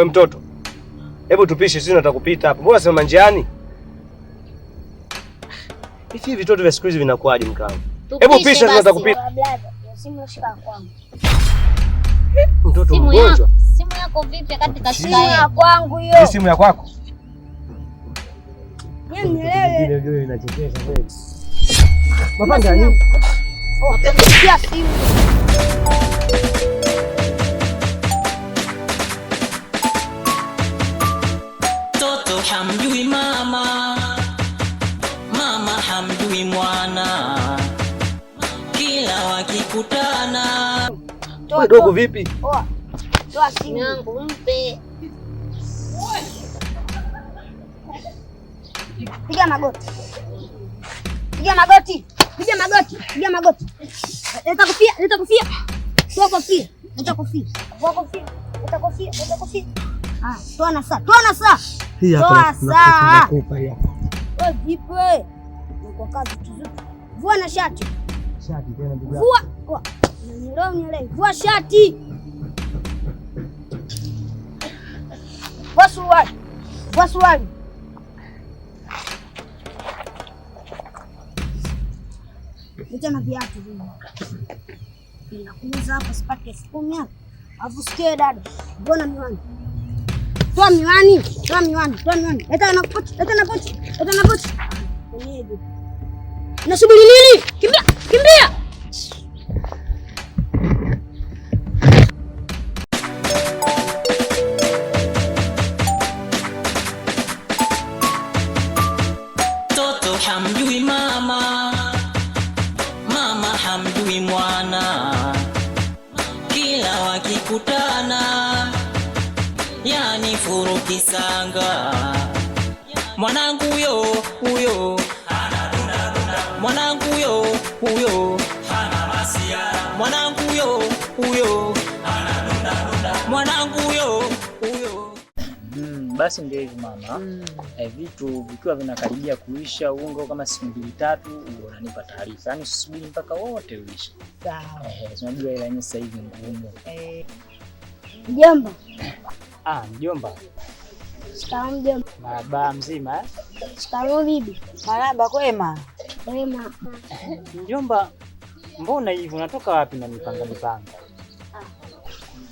mtoto. Hebu tupishe, sisi tunataka kupita hapa. Mbona sema njiani? Hivi vitoto vya siku hizi vinakuaje mkangu? Hebu pisha, tunataka kupita. Simu shika kwangu. Mtoto mgonjwa. Simu yako vipi katika shika ya kwangu hiyo? Ni simu ya kwako? Mimi lele. Ile inachekesha kweli. Mapanga nini? Oh, pia simu. Toto hamjui mama, mama hamjui mwana, kila wakikutana. Wewe dogo vipi? Oh. Toa simu yangu mpe. Piga magoti. Piga magoti. Piga magoti. Piga magoti. Leta kofia, leta kofia. Toa kofia. Leta kofia. Toa kofia. Leta kofia, leta kofia. Ah, toa na saa. Toa na saa. Hii hapa nakupa hii hapa. Wewe vipi wewe? Uko kazi tuzuki. Vua na shati. Shati tena ndugu. Vua. Unanielewa? Vua shati. Wasuwali. Wasuwali. Leta na viatu hivi. Ninakuuza hapa sipate 10,000 hapa. Alafu sikie dada. Mbona miwani? Toa miwani. Toa miwani. Toa miwani. Leta na pochi. Leta na pochi. Leta na pochi. Mwenyewe. Nasubiri nini? Kimbia. Kimbia. Hamjui mama, mama hamjui mwana, kila wakikutana yani furukisanga. Mwanangu huyo mwanangu huyo mwanangu huyo mwanangu huyo. Basi ndio hivi mama. Vitu vikiwa vinakaribia kuisha, ungo kama siku 2-3 unanipa taarifa. Yaani usisubiri mpaka wote uishe. Sawa. Unajua ile yenyewe sasa hivi ngumu. Mjomba. Mjomba. Shikamoo mjomba. Baba mzima eh? Shikamoo bibi. Marahaba, kwema? Kwema. Mjomba, mbona hivi unatoka wapi na mipanga?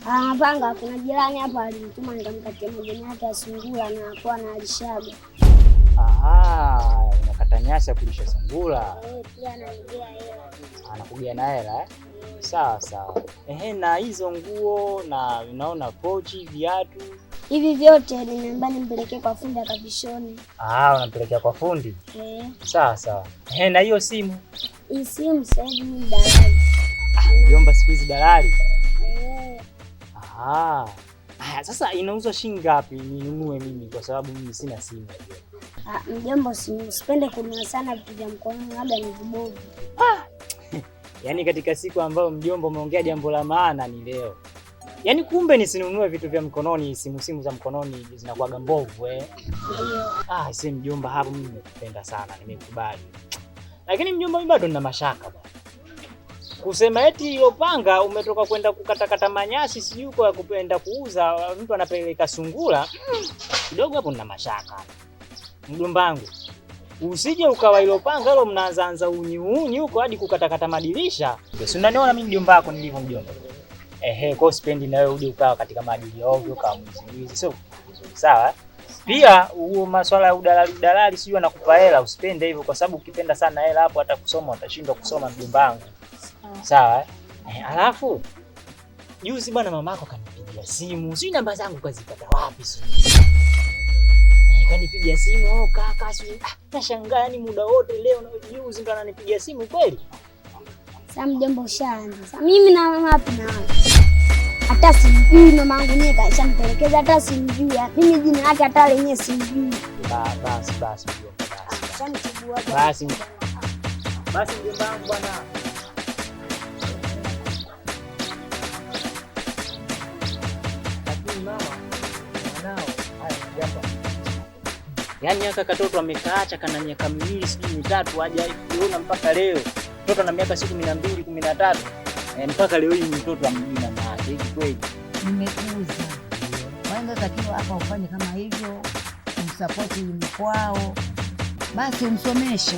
Mapanga kuna jirani hapa alinituma nikamkatia majani yake ya sungura na alikuwa na alishaga. Unakata nyasi ya kulisha sungura. Pia ananigea hela. Anakugea na hela eh? Sawa. Na hizo nguo na unaona pochi, viatu. Hivi vyote nimeambia nimpelekee kwa fundi akavishone. Unampelekea kwa fundi? Sawa. Na hiyo simu? Hii simu sasa hivi ni dalali. Mjomba siku hizi dalali? Sasa inauzwa shilingi ngapi ninunue mimi kwa sababu mimi sina simu? Mjomba, usipende kununua sana vitu vya mkononi, labda ni vibovu. Yaani katika siku ambayo mjomba umeongea jambo la maana ni leo. Yaani kumbe nisinunue vitu vya mkononi, simu za mkononi zinakuwa mbovu eh? Ndio. Si mjomba, hapo mimi nimekupenda sana, nimekubali. Lakini mjomba, mimi bado nina mashaka bwana. Kusema eti hilo panga umetoka kwenda kukatakata manyasi sijui kwa kupenda kuuza, mtu anapeleka sungura. Kidogo hapo nina mashaka. Mjomba wangu, usije ukawa hilo panga hilo mnaanza uniuni huko hadi kukatakata madirisha. Si unaniona mimi mjomba wako nilivyo mjomba. Kwa sipendi na wewe uje ukawa katika maadili ovyo kama mwizi. So, sawa? Pia huo masuala ya udalali sijui anakupa hela, usipende hivyo kwa sababu ukipenda sana hela hapo hata kusoma utashindwa kusoma mjomba wangu. Sawa? Alafu juzi bwana mamako kanipigia simu. Sijui namba zangu kazipata wapi sijui. Kanipigia simu, kaka sijui. Nashangaa ni muda wote leo na juzi ndo ananipigia simu kweli. Sasa mjomba ushaanza. Sasa mimi na mama wapi na wapi? Hata simjui mamangu nyewe kashampelekeza, hata simjui. Mimi jina lake hata lenyewe simjui. Basi mjomba. Shanitibua basi mjomba wangu bwana. Yaani haka katoto amekaacha kana miaka 2 sijui 3 haja kuona mpaka leo. Mtoto ana miaka 12, 13. Mpaka leo hii mtoto amjui na maana hivi kweli. Nimekuza. Takiwa hapa ufanye kama hivyo, umsapoti mkwao, basi umsomeshe.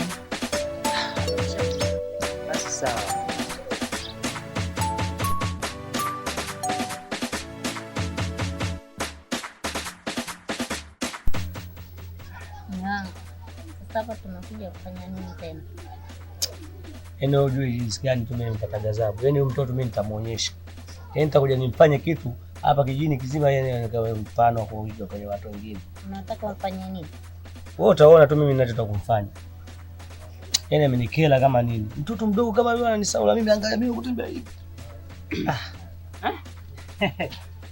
Basi sawa. Sasa hapa tunakuja kufanya nini tena? Yaani hujui jinsi gani tumempata ghadhabu. Yaani huyu mtoto mimi nitamuonyesha. Yaani nitakuja nimfanye kitu hapa kijini kizima, yani nikawe mfano kwa hiyo kwa watu wengine. Unataka ufanye nini? Wewe utaona tu mimi ninachotaka kumfanya. Yaani amenikela kama nini? Mtoto mdogo kama yule ananisaula mimi, angalia mimi kutembea hivi.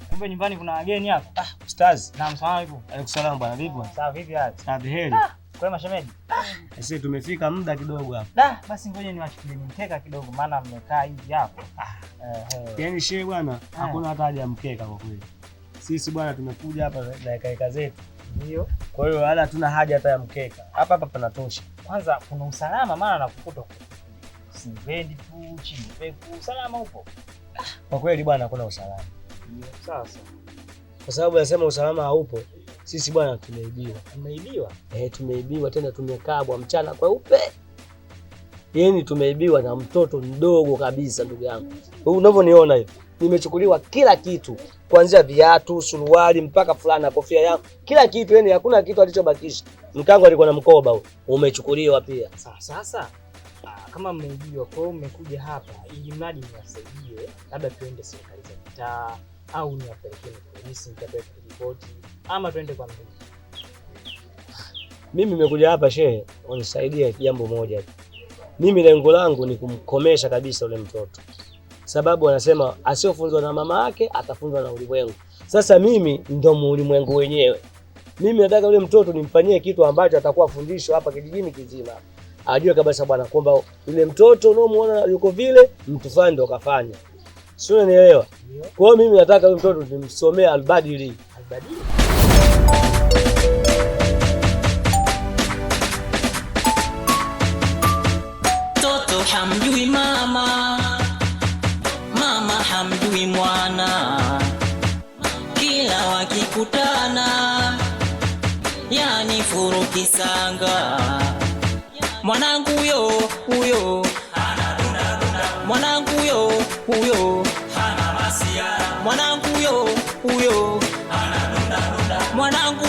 Kumbe nyumbani kuna wageni hapa. Ustaz. Naam, salamu alaykum. Alaykum salaam bwana, vipi bwana? Sawa, vipi hali? Safi heri. Kwa mashemeji. Sisi tumefika muda kidogo hapa. Basi ngoja niwachukulie mkeka kidogo, maana mmekaa hivi hapo. Yaani shehe bwana, hakuna hata haja ya mkeka kwa kweli. Sisi bwana tumekuja hapa na eka zetu. Ndio. Kwa hiyo wala hatuna haja hata ya mkeka. Hapa panatosha. Kwanza kuna usalama, maana nakukuta sivendi tu chini peku, usalama upo. Kwa kweli bwana hakuna usalama. Ndio. Sasa. Kwa sababu nasema usalama haupo. Sisi bwana tumeibiwa. Tumeibiwa? Tumeibiwa tena, tumekabwa mchana kweupe. Yaani tumeibiwa na mtoto mdogo kabisa ndugu yangu. Wewe unavyoniona hivi, nimechukuliwa kila kitu, kuanzia viatu, suruali mpaka fulana, kofia yangu, kila kitu, yani hakuna kitu alichobakisha. Mkango alikuwa na mkoba huo, umechukuliwa pia. Sasa kama mmeibiwa, kwa hiyo mmekuja hapa ili mradi niwasaidie, labda tuende serikali za mitaa au niwapelekee polisi nikapeleke ripoti ama tuende kwa mimi. Mimi nimekuja hapa shehe, unisaidie jambo moja tu. Mimi lengo langu ni kumkomesha kabisa yule mtoto. Sababu wanasema asiofunzwa na mama yake atafunzwa na ulimwengu. Sasa mimi ndo ulimwengu wenyewe. Mimi nataka yule mtoto nimfanyie kitu ambacho atakuwa fundisho hapa kijijini kizima. Ajue kabisa bwana kwamba yule mtoto unaomuona yuko vile, mtu fulani ndo kafanya. Sio, unielewa? Kwa hiyo mimi nataka yule mtoto nimsomee albadili. Albadili? Toto hamjui mama, mama hamjui mwana, kila wakikutana yani furukisanga. Mwanangu huyo mwanangu huyo hana masiara, mwanangu huyo hana nunda, mwanangu